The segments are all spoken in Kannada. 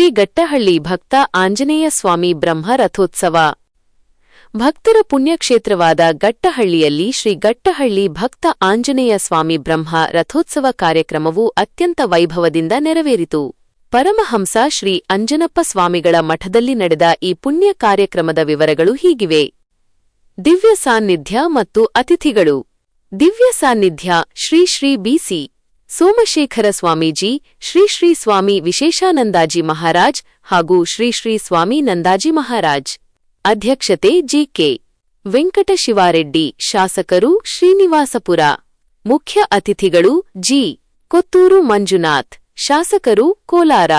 ಶ್ರೀ ಗಟ್ಟಹಳ್ಳಿ ಭಕ್ತ ಆಂಜನೇಯ ಸ್ವಾಮಿ ಬ್ರಹ್ಮ ರಥೋತ್ಸವ. ಭಕ್ತರ ಪುಣ್ಯಕ್ಷೇತ್ರವಾದ ಗಟ್ಟಹಳ್ಳಿಯಲ್ಲಿ ಶ್ರೀ ಗಟ್ಟಹಳ್ಳಿ ಭಕ್ತ ಆಂಜನೇಯ ಸ್ವಾಮಿ ಬ್ರಹ್ಮ ರಥೋತ್ಸವ ಕಾರ್ಯಕ್ರಮವು ಅತ್ಯಂತ ವೈಭವದಿಂದ ನೆರವೇರಿತು. ಪರಮಹಂಸ ಶ್ರೀ ಅಂಜನಪ್ಪ ಸ್ವಾಮಿಗಳ ಮಠದಲ್ಲಿ ನಡೆದ ಈ ಪುಣ್ಯ ಕಾರ್ಯಕ್ರಮದ ವಿವರಗಳು ಹೀಗಿವೆ. ದಿವ್ಯ ಸಾನ್ನಿಧ್ಯ ಮತ್ತು ಅತಿಥಿಗಳು. ದಿವ್ಯ ಸಾನ್ನಿಧ್ಯ ಶ್ರೀ ಶ್ರೀ ಬಿ.ಸಿ. ಸೋಮಶೇಖರ ಸ್ವಾಮೀಜಿ, ಶ್ರೀ ಶ್ರೀ ಸ್ವಾಮಿ ವಿಶೇಷಾನಂದಾಜಿ ಮಹಾರಾಜ್ ಹಾಗೂ ಶ್ರೀ ಶ್ರೀ ಸ್ವಾಮಿ ನಂದಾಜಿ ಮಹಾರಾಜ್. ಅಧ್ಯಕ್ಷತೆ ಜಿ.ಕೆ. ವೆಂಕಟಶಿವಾರೆಡ್ಡಿ, ಶಾಸಕರು ಶ್ರೀನಿವಾಸಪುರ. ಮುಖ್ಯ ಅತಿಥಿಗಳು ಜಿ. ಕೊತ್ತೂರು ಮಂಜುನಾಥ್, ಶಾಸಕರು ಕೋಲಾರ.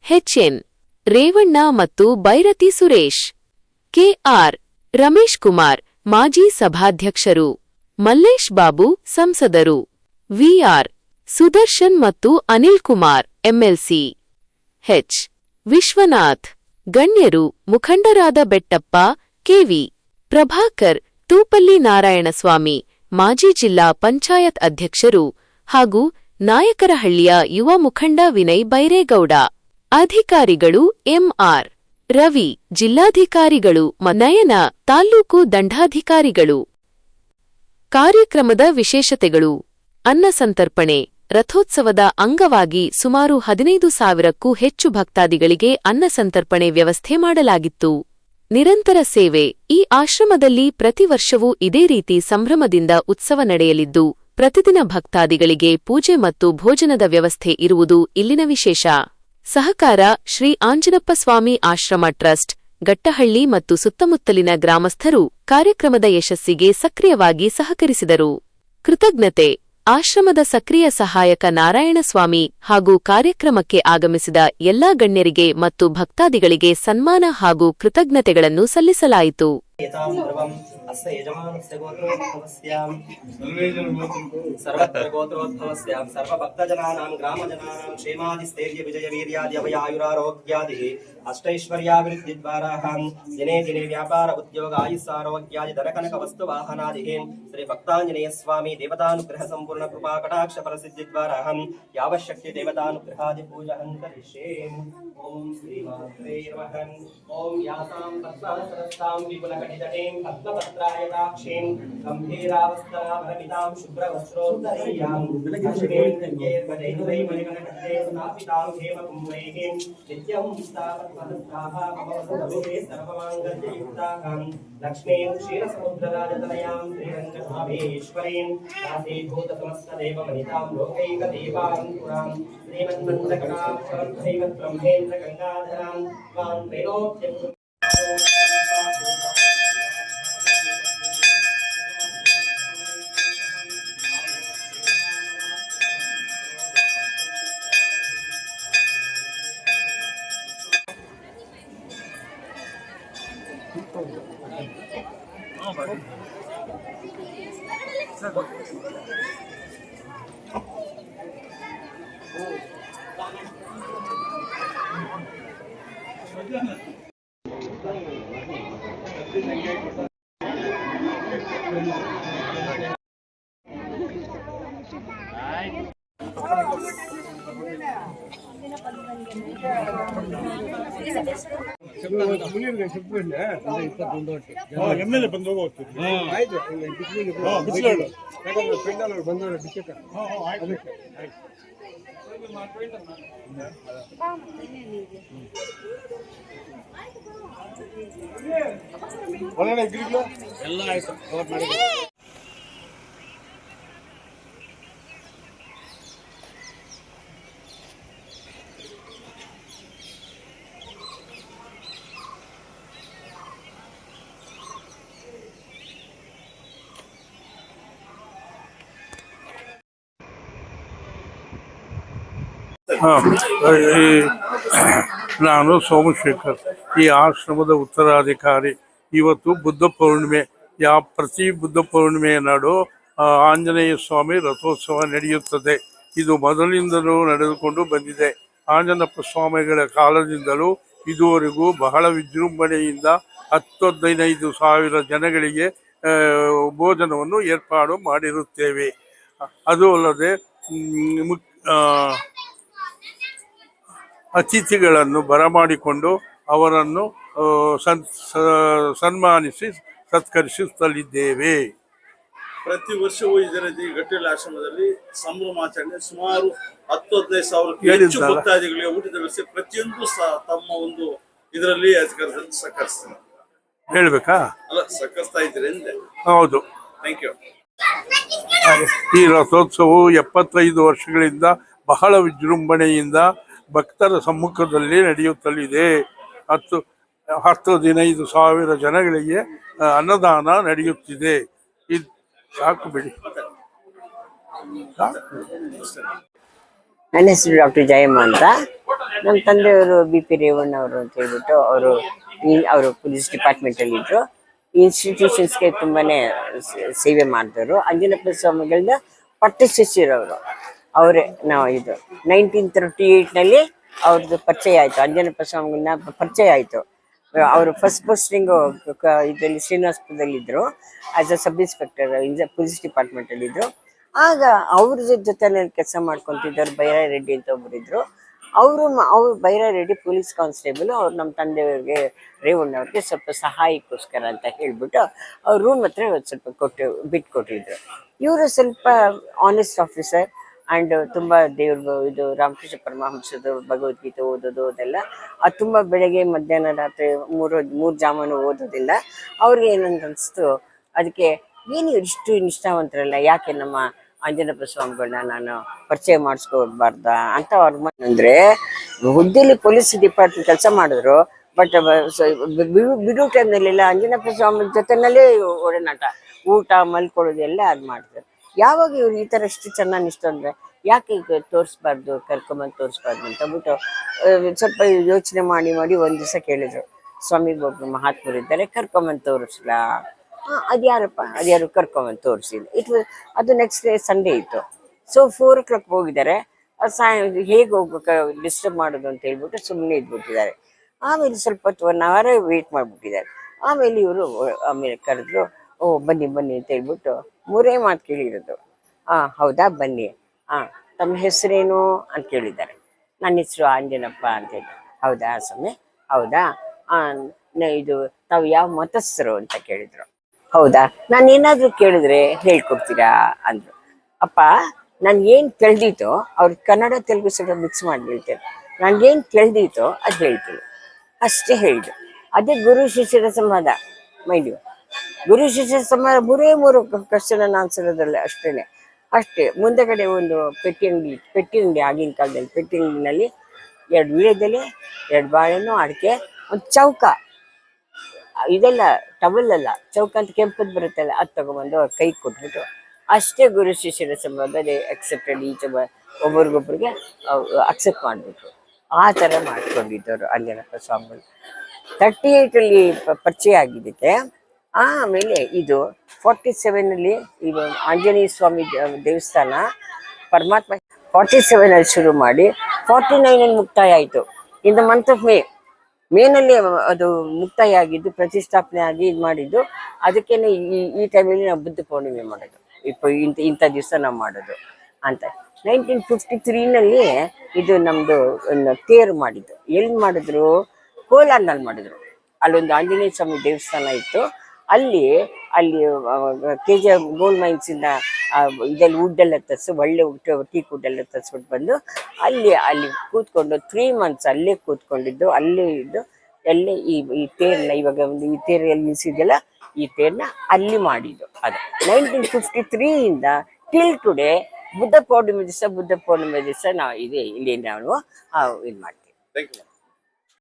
ಎಚ್.ಎನ್. ರೇವಣ್ಣ ಮತ್ತು ಬೈರತಿ ಸುರೇಶ್. ಕೆ.ಆರ್. ರಮೇಶ್ ಕುಮಾರ್, ಮಾಜಿ ಸಭಾಧ್ಯಕ್ಷರು. ಮಲ್ಲೇಶ್ ಬಾಬು, ಸಂಸದರು. ವಿ.ಆರ್. ಸುದರ್ಶನ್ ಮತ್ತು ಅನಿಲ್ ಕುಮಾರ್, ಎಂಎಲ್ಸಿ. ಎಚ್. ವಿಶ್ವನಾಥ್. ಗಣ್ಯರು ಮುಖಂಡರಾದ ಬೆಟ್ಟಪ್ಪ, ಕೆವಿ. ಪ್ರಭಾಕರ್, ತೂಪಲ್ಲಿ ನಾರಾಯಣಸ್ವಾಮಿ, ಮಾಜಿ ಜಿಲ್ಲಾ ಪಂಚಾಯತ್ ಅಧ್ಯಕ್ಷರು ಹಾಗೂ ನಾಯಕರಹಳ್ಳಿಯ ಯುವ ಮುಖಂಡ ವಿನಯ್ ಬೈರೇಗೌಡ. ಅಧಿಕಾರಿಗಳು ಎಂ.ಆರ್. ರವಿ, ಜಿಲ್ಲಾಧಿಕಾರಿಗಳು ನಯನ, ತಾಲ್ಲೂಕು ದಂಡಾಧಿಕಾರಿಗಳು. ಕಾರ್ಯಕ್ರಮದ ವಿಶೇಷತೆಗಳು. ಅನ್ನ ಸಂತರ್ಪಣೆ. ರಥೋತ್ಸವದ ಅಂಗವಾಗಿ ಸುಮಾರು 15,000ಕ್ಕೂ ಹೆಚ್ಚು ಭಕ್ತಾದಿಗಳಿಗೆ ಅನ್ನ ಸಂತರ್ಪಣೆ ವ್ಯವಸ್ಥೆ ಮಾಡಲಾಗಿತ್ತು. ನಿರಂತರ ಸೇವೆ. ಈ ಆಶ್ರಮದಲ್ಲಿ ಪ್ರತಿ ವರ್ಷವೂ ಇದೇ ರೀತಿ ಸಂಭ್ರಮದಿಂದ ಉತ್ಸವ ನಡೆಯಲಿದ್ದು, ಪ್ರತಿದಿನ ಭಕ್ತಾದಿಗಳಿಗೆ ಪೂಜೆ ಮತ್ತು ಭೋಜನದ ವ್ಯವಸ್ಥೆ ಇರುವುದು ಇಲ್ಲಿನ ವಿಶೇಷ. ಸಹಕಾರ ಶ್ರೀ ಆಂಜನಪ್ಪ ಸ್ವಾಮಿ ಆಶ್ರಮ ಟ್ರಸ್ಟ್, ಗಟ್ಟಹಳ್ಳಿ ಮತ್ತು ಸುತ್ತಮುತ್ತಲಿನ ಗ್ರಾಮಸ್ಥರು ಕಾರ್ಯಕ್ರಮದ ಯಶಸ್ಸಿಗೆ ಸಕ್ರಿಯವಾಗಿ ಸಹಕರಿಸಿದರು. ಕೃತಜ್ಞತೆ. ಆಶ್ರಮದ ಸಕ್ರಿಯ ಸಹಾಯಕ ನಾರಾಯಣಸ್ವಾಮಿ ಹಾಗೂ ಕಾರ್ಯಕ್ರಮಕ್ಕೆ ಆಗಮಿಸಿದ ಎಲ್ಲಾ ಗಣ್ಯರಿಗೆ ಮತ್ತು ಭಕ್ತಾದಿಗಳಿಗೆ ಸನ್ಮಾನ ಹಾಗೂ ಕೃತಜ್ಞತೆಗಳನ್ನು ಸಲ್ಲಿಸಲಾಯಿತು. ಸರ್ವತ್ರ ಗೋತ್ರೋದ್ಭವಸ್ಯಾಂ ಸರ್ವಭಕ್ತಜನಾನಾಂ ಗ್ರಾಮಜನಾನಾಂ ಕ್ಷೇಮಾದಿಸ್ಥೈರ್ಯ ವಿಜಯ ವೀರ್ಯಾದಿ ಅಭಯಾಯುರಾರೋಗ್ಯಾದಿ ಅಷ್ಟೈಶ್ವರ್ಯಾಭಿವೃದ್ಧಿದ್ವಾರಾಂ ದಿನೇ ದಿನೇ ವ್ಯಾಪಾರ ಉದ್ಯೋಗ ಆಯುಸ್ಸಾರೋಗ್ಯಾದಿ ಧನಕನಕ ವಸ್ತುವಾಹನಾದಿಹಿ ಶ್ರೀ ಭಕ್ತಾಂಜನೇಯ ಸ್ವಾಮಿ ದೇವತಾನುಗ್ರಹ ಸಂಪೂರ್ಣ ಕೃಪಾ ಕಟಾಕ್ಷ ಫಲಸಿದ್ಧಿದ್ವಾರಾಂ ಯಾವಶಕ್ತಿ ದೇವತಾನುಗ್ರಹಾದಿ ಪೂಜಾಂ ಕರಿಷ್ಯೇ. ಓಂ ಶ್ರೀಮಾತ್ರೇ ನಮಃ. ಓಂ ಯಾಸಾಂ ಪದ್ಮಸರಸ್ತಾಂ ವಿಪುಲಕಟಿತಟೀಂ ಪದ್ಮಪತ್ರಾಯತಾಕ್ಷೀಂ ಗಂಭೀರಾವಸ್ತರಾಭರಮಿತಾಂ ಶುಭ್ರವಸ್ತ್ರೋತ್ತರೀಯಾಂ ಲಕ್ಷ್ಮೀಂ ಗಂಗೇರ್ವದೈವೈಮಣಿಗಣಕಟ್ಟೇ ಸ್ಥಾಪಿತಾಂ ಹೇಮಕುಂಭೈಃ ನಿತ್ಯಂ ಸ್ಥಾಪತ್ಮಹಸ್ತಾಃ ಭವಸದಭುವೆ ಸರ್ವಮಾಂಗಲ್ಯಯುಕ್ತಾಃ ಲಕ್ಷ್ಮೀಂ ಕ್ಷೀರಸಮುದ್ರರಾಜತನಯಾಂ ಶ್ರೀರಂಗಧಾಮೇಶ್ವರೀಂ दासीभूतसमस्तदेवमनितां लोकैकदेवां पुरां श्रीमन्मन्दकटाक्षरद्धैव ब्रह्मेन्द्र गङ्गाधरां त्वां त्रैलोक्यं ಎಮ್ಮೆಲ್ಲೆ ಬಂದು ಹೋಗ್ತೀವಿ. ಆಯ್ತು, ಬಂದವರು ಟಿಕೆಟ್ ಒಳಗಡೆ ಎಲ್ಲ ಆಯ್ತು, ಕವರ್ ಮಾಡಿ. ನಾನು ಸೋಮಶೇಖರ್, ಈ ಆಶ್ರಮದ ಉತ್ತರಾಧಿಕಾರಿ. ಇವತ್ತು ಬುದ್ಧ ಪೌರ್ಣಿಮೆ. ಪ್ರತಿ ಬುದ್ಧ ಪೌರ್ಣಿಮೆಯ ನಾಡು ಆಂಜನೇಯ ಸ್ವಾಮಿ ರಥೋತ್ಸವ ನಡೆಯುತ್ತದೆ. ಇದು ಮೊದಲಿಂದಲೂ ನಡೆದುಕೊಂಡು ಬಂದಿದೆ. ಆಂಜನಪ್ಪ ಸ್ವಾಮಿಗಳ ಕಾಲದಿಂದಲೂ ಇದುವರೆಗೂ ಬಹಳ ವಿಜೃಂಭಣೆಯಿಂದ 10-15 ಜನಗಳಿಗೆ ಭೋಜನವನ್ನು ಏರ್ಪಾಡು ಮಾಡಿರುತ್ತೇವೆ. ಅದು ಅಲ್ಲದೆ ಅತಿಥಿಗಳನ್ನು ಬರಮಾಡಿಕೊಂಡು ಅವರನ್ನು ಸನ್ಮಾನಿಸಿ ಸತ್ಕರಿಸುತ್ತಲಿದ್ದೇವೆ. ಪ್ರತಿ ವರ್ಷವೂ ಇದೇ ರೀತಿ ಗಟ್ಟಿಹಳ್ಳಿ ಆಶ್ರಮದಲ್ಲಿ ಸಂಭ್ರಮಾಚರಣೆ ಸುಮಾರು 10-15 ಸಾವಿರಕ್ಕೂ ಹೆಚ್ಚು ಭಕ್ತಾದಿಗಳಿಗೆ ಊಟದ ವ್ಯವಸ್ಥೆ ಪ್ರತಿಯೊಂದು ತಮ್ಮ ಒಂದು ಇದರಲ್ಲಿ ಸಹಕರಿಸ್ತಾರೆ. ಹೇಳ್ಬೇಕಾ? ಅಲ್ಲ, ಸಹಕರಿಸ್ತಾ ಇದ್ದೀರಿ ಅಂದೆ. ಹೌದು. Thank you. ಈ ರಥೋತ್ಸವವು 75 ವರ್ಷಗಳಿಂದ ಬಹಳ ವಿಜೃಂಭಣೆಯಿಂದ ಭಕ್ತರ ಸಮ್ಮುಖದಲ್ಲಿ ನಡೆಯುತ್ತಲಿದೆ. 15,000 ಜನಗಳಿಗೆ ಅನ್ನದಾನ ನಡೆಯುತ್ತಿದೆ. ಇದು ಸಾಕು ಬಿಡಿ. ನನ್ನ ಹೆಸರು ಡಾಕ್ಟರ್ ಜಯಮ್ಮ ಅಂತ. ನಮ್ಮ ತಂದೆಯವರು BP ರೇವಣ್ಣ ಅವರು ಅಂತ ಹೇಳ್ಬಿಟ್ಟು ಅವರು ಪೊಲೀಸ್ ಡಿಪಾರ್ಟ್ಮೆಂಟಲ್ಲಿ ಇದ್ರು. ಇನ್ಸ್ಟಿಟ್ಯೂಷನ್ಸ್ಗೆ ತುಂಬಾನೇ ಸೇವೆ ಮಾಡಿದವರು. ಅಂಜನಪ್ಪ ಸ್ವಾಮಿಗಳನ್ನ ಪಟ್ಟಶಿಷ್ಯರವರು ಅವರೇ. ನಾವು ಇದು 1938ನಲ್ಲಿ ಅವ್ರದ್ದು ಪರಿಚಯ ಆಯಿತು. ಅಂಜನಪ್ಪ ಸ್ವಾಮಿಗಳನ್ನ ಪರಿಚಯ ಆಯಿತು. ಅವರು ಫಸ್ಟ್ ಪೋಸ್ಟಿಂಗು ಇದರಲ್ಲಿ ಶ್ರೀನಿವಾಸಪುರದಲ್ಲಿದ್ದರು. As a sub inspector police ಡಿಪಾರ್ಟ್ಮೆಂಟಲ್ಲಿ ಇದ್ರು. ಆಗ ಅವ್ರ ಜೊತೆನಲ್ಲಿ ಕೆಲಸ ಮಾಡ್ಕೊತಿದ್ದವ್ರು ಬೈರಾಯ್ ರೆಡ್ಡಿ ಅಂತ ಒಬ್ಬರಿದ್ರು. ಅವ್ರು ಬೈರಾಯ್ ರೆಡ್ಡಿ ಪೊಲೀಸ್ ಕಾನ್ಸ್ಟೇಬಲ್. ಅವ್ರು ನಮ್ಮ ತಂದೆಯವ್ರಿಗೆ ರೇವಣ್ಣವ್ರಿಗೆ ಸ್ವಲ್ಪ ಸಹಾಯಕ್ಕೋಸ್ಕರ ಅಂತ ಹೇಳ್ಬಿಟ್ಟು ಅವ್ರ ರೂಮ್ ಹತ್ರ ಸ್ವಲ್ಪ ಬಿಟ್ಕೊಟ್ಟಿದ್ರು. ಇವರು ಸ್ವಲ್ಪ ಆನೆಸ್ಟ್ ಆಫೀಸರ್ ಆ್ಯಂಡ್ ತುಂಬ ದೇವ್ರ ಇದು ರಾಮಕೃಷ್ಣ ಪರಮಹಂಸದು ಭಗವದ್ಗೀತೆ ಓದೋದು ಅದೆಲ್ಲ ಅದು ತುಂಬ ಬೆಳಗ್ಗೆ ಮಧ್ಯಾಹ್ನ ರಾತ್ರಿ ಮೂರು ಜಾಮನು ಓದೋದಿಲ್ಲ. ಅವ್ರಿಗೆ ಏನಂತ ಅನಿಸ್ತು, ಅದಕ್ಕೆ ಏನು ಇಷ್ಟು ನಿಷ್ಠಾವಂತರಲ್ಲ, ಯಾಕೆ ನಮ್ಮ ಅಂಜನಪ್ಪ ಸ್ವಾಮಿಗಳನ್ನ ನಾನು ಪರಿಚಯ ಮಾಡಿಸ್ಕೊಡ್ಬಾರ್ದ ಅಂತ ಅವ್ರ ಅಂದರೆ ಹುದ್ದೆಯಲ್ಲಿ ಪೊಲೀಸ್ ಡಿಪಾರ್ಟ್ಮೆಂಟ್ ಕೆಲಸ ಮಾಡಿದ್ರು. ಬಟ್ ಬಿಡು ಟೈಮ್ನಲ್ಲೆಲ್ಲ ಅಂಜನಪ್ಪ ಸ್ವಾಮಿ ಜೊತೆನಲ್ಲೇ ಒಡನಾಟ, ಊಟ ಮಲ್ಕೊಳ್ಳೋದೆಲ್ಲ ಅದು ಮಾಡ್ತಾರೆ. ಯಾವಾಗ ಇವ್ರು ಈ ಥರ ಇಷ್ಟು ಚೆನ್ನಾಗಿ ಇಷ್ಟು ಅಂದರೆ ಯಾಕೆ ಈಗ ತೋರಿಸ್ಬಾರ್ದು, ಕರ್ಕೊಂಬಂದು ತೋರಿಸ್ಬಾರ್ದು ಅಂತ ಅಂದ್ಬಿಟ್ಟು ಸ್ವಲ್ಪ ಯೋಚನೆ ಮಾಡಿ ಒಂದು ದಿವಸ ಕೇಳಿದ್ರು, ಸ್ವಾಮಿಗೆ ಒಬ್ಬರು ಮಹಾತ್ಮರಿದ್ದಾರೆ, ಕರ್ಕೊಂಬಂದು ತೋರಿಸ್ಲಾ? ಅದ್ಯಾರು ಕರ್ಕೊಂಬಂದು ತೋರಿಸಿಲ್ಲ. ಅದು ನೆಕ್ಸ್ಟ್ ಡೇ ಸಂಡೇ ಇತ್ತು. ಸೊ 4 o'clock ಹೋಗಿದ್ದಾರೆ. ಹೇಗೆ ಹೋಗ್ಬೇಕು, ಡಿಸ್ಟರ್ಬ್ ಮಾಡೋದು ಅಂತ ಹೇಳ್ಬಿಟ್ಟು ಸುಮ್ಮನೆ ಇದ್ಬಿಟ್ಟಿದ್ದಾರೆ. ಆಮೇಲೆ ಸ್ವಲ್ಪ ಹೊತ್ತು 1 hour ವೇಟ್ ಮಾಡಿಬಿಟ್ಟಿದ್ದಾರೆ. ಆಮೇಲೆ ಇವರು ಆಮೇಲೆ ಕರೆದ್ರು, ಓ ಬನ್ನಿ ಅಂತ ಹೇಳ್ಬಿಟ್ಟು 3 ಮಾತು ಕೇಳಿರೋದು. ಹೌದಾ, ಬನ್ನಿ. ತಮ್ಮ ಹೆಸರೇನು ಅಂತ ಕೇಳಿದ್ದಾರೆ. ನನ್ನ ಹೆಸರು ಅಂಜನಪ್ಪ ಅಂತ ಹೇಳಿ. ಹೌದಾ ಸ್ವಾಮಿ, ಹೌದಾ, ಇದು ತಾವು ಯಾವ ಮತಸ್ಥರು ಅಂತ ಕೇಳಿದ್ರು. ಹೌದಾ, ನಾನು ಏನಾದರೂ ಕೇಳಿದ್ರೆ ಹೇಳ್ಕೊಡ್ತೀರಾ ಅಂದರು. ಅಪ್ಪ, ನನ್ಗೇನು ಕೇಳ್ದಿತ್ತೋ ಅವ್ರು ಕನ್ನಡ ತೆಲುಗು ಸ್ವಲ್ಪ ಮಿಕ್ಸ್ ಮಾಡಿ ಹೇಳ್ತೇನೆ. ನನಗೇನು ಕೇಳ್ದಿತ್ತೋ ಅದು ಹೇಳ್ತೀನಿ, ಅಷ್ಟೇ ಹೇಳಿದ್ರು. ಅದೇ ಗುರು ಶಿಷ್ಯರ ಸಂವಾದ. ಮೈಂಡ್ ಯು, ಗುರು ಶಿಷ್ಯರ ಸಂವಾದ 3 ಕ್ವಶನ್ ಆನ್ಸರ್ ಅದರಲ್ಲಿ ಅಷ್ಟೇ. ಮುಂದೆಗಡೆ ಒಂದು ಪೆಟ್ಟಿ ಅಂಗಡಿ ಆಗಿನ ಕಾಲದಲ್ಲಿ ಪೆಟ್ಟಿ ಅಂಗಡಿನಲ್ಲಿ 2 ವೀಳ್ಯದೆಲೆ, 2 ಬಾಳೆಹಣ್ಣು, ಅಡಿಕೆ, ಒಂದು ಚೌಕ, ಇದೆಲ್ಲ ಟವಲ್ ಅಲ್ಲ, ಚೌಕ ಅಂತ ಕೆಂಪದ್ದು ಬರುತ್ತಲ್ಲ, ಅದು ತಗೊಂಬಂದು ಅವ್ರ ಕೈ ಕೊಟ್ಬಿಟ್ಟು ಅಷ್ಟೇ ಗುರು ಶಿಷ್ಯರ ಸಂಬಂಧ ಅಕ್ಸೆಪ್ಟೆಡ್. ಈಚೆ ಒಬ್ಬರಿಗೊಬ್ಬರಿಗೆ ಅಕ್ಸೆಪ್ಟ್ ಮಾಡಿಬಿಟ್ರು. ಆ ಥರ ಮಾಡ್ಕೊಂಡಿದ್ದವರು ಅಂಜನಪ್ಪ ಸ್ವಾಮಿಗಳು. 38ಅಲ್ಲಿ ಪರಿಚಯ ಆಗಿದ್ದಕ್ಕೆ ಆಮೇಲೆ ಇದು 47ನಲ್ಲಿ ಇದು ಆಂಜನೇಯ ಸ್ವಾಮಿ ದೇವಸ್ಥಾನ ಪರಮಾತ್ಮ 47ಅಲ್ಲಿ ಶುರು ಮಾಡಿ 49ಅಲ್ಲಿ ಮುಕ್ತಾಯ ಆಯಿತು. ಇನ್ ದ ಮಂತ್ ಆಫ್ ಮೇನಲ್ಲಿ ಅದು ಮುಕ್ತಾಯ ಆಗಿದ್ದು, ಪ್ರತಿಷ್ಠಾಪನೆ ಆಗಿ ಇದು ಮಾಡಿದ್ದು. ಅದಕ್ಕೇನೆ ಈ ಟೈಮಲ್ಲಿ ನಾವು ಬುದ್ಧ ಪೌರ್ಣಿಮೆ ಮಾಡೋದು, ಇಂಥ ದಿವಸ ನಾವು ಮಾಡೋದು ಅಂತ. 1953ನಲ್ಲಿ ಇದು ನಮ್ಮದು ತೇರು ಮಾಡಿದ್ದು. ಎಲ್ಲಿ ಮಾಡಿದ್ರು? ಕೋಲಾರ್ನಲ್ಲಿ ಮಾಡಿದ್ರು. ಅಲ್ಲೊಂದು ಆಂಜನೇಯ ಸ್ವಾಮಿ ದೇವಸ್ಥಾನ ಇತ್ತು. ಅಲ್ಲಿ KGF ಗೋಲ್ಡ್ ಮೈನ್ಸಿಂದ ಇದೆಲ್ಲ ವುಡ್ಡೆಲ್ಲ ತರಿಸಿ, ಒಳ್ಳೆ ಟೀಕ್ ವುಡ್ಡೆಲ್ಲ ತರಿಸ್ಬಿಟ್ಟು ಬಂದು ಅಲ್ಲಿ ಕೂತ್ಕೊಂಡು 3 months ಅಲ್ಲೇ ಕೂತ್ಕೊಂಡಿದ್ದು. ಅಲ್ಲೇ ಇದ್ದು ಎಲ್ಲೇ ಈ ತೇರನ್ನ ಇವಾಗ ಒಂದು ಈ ತೇರು ಎಲ್ಲಿ ನಿಲ್ಸಿದೆಯಲ್ಲ, ಈ ತೇರನ್ನ ಅಲ್ಲಿ ಮಾಡಿದ್ದು. ಅದು 1953ಇಂದ ಟಿಲ್ ಟುಡೇ ಬುದ್ಧ ಪೌರ್ಣಿಮೆ ದಿವಸ ನಾವು ಇಲ್ಲಿ ನಾವು ಇದು ಮಾಡ್ತೀವಿ.